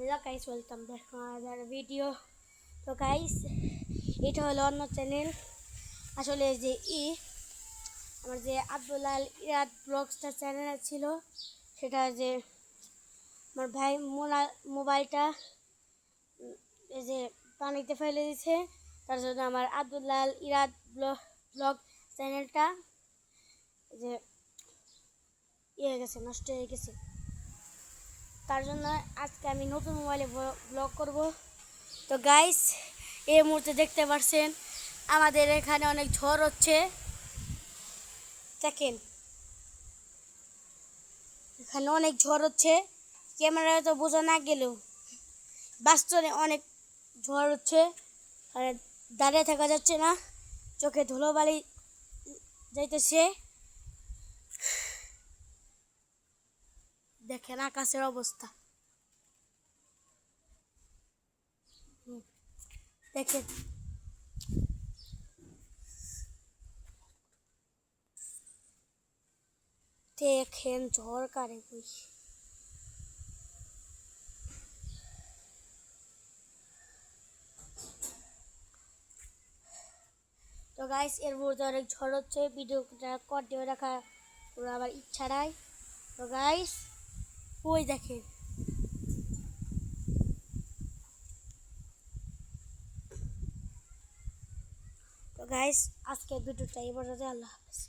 Hello guys, welcome back to another video. তো guys, এটা হলো অন্য চ্যানেল। আসলে যে আমার যে আব্দুলাল ইরাদ ব্লগসটা চ্যানেল ছিল, সেটা যে আমার ভাই মোবাইলটা এই যে পানিতে ফেলে দিয়েছে, তার জন্য আমার আব্দুলাল ইরাদ ব্লগ চ্যানেলটা যে হয়ে গেছে, নষ্ট হয়ে গেছে। তার জন্য আজকে আমি নতুন মোবাইলে ব্লগ করব। তো গাইস, এই মুহূর্তে দেখতে পাচ্ছেন আমাদের এখানে অনেক ঝড় হচ্ছে। দেখেন, এখানে অনেক ঝড় হচ্ছে। ক্যামেরায় তো বোঝা না গেলেও বাস্তবে অনেক ঝড় হচ্ছে। আর দাঁড়িয়ে থাকা যাচ্ছে না, চোখে ধুলোবালি যাইতেছে। দেখেন আকাশের অবস্থা, দেখেন। দেখেন ঝড় কারে কই। তো গাইস, এর মধ্যে অনেক ঝড় হচ্ছে, ভিডিওটা কন্টিনিউ রাখা পুরো আমার ইচ্ছা নাই। তো গাইস, ওই দেখেন। তো গাইস, আজকের ভিডিওটা এই পর্যন্ত। আল্লাহ হাফেজ।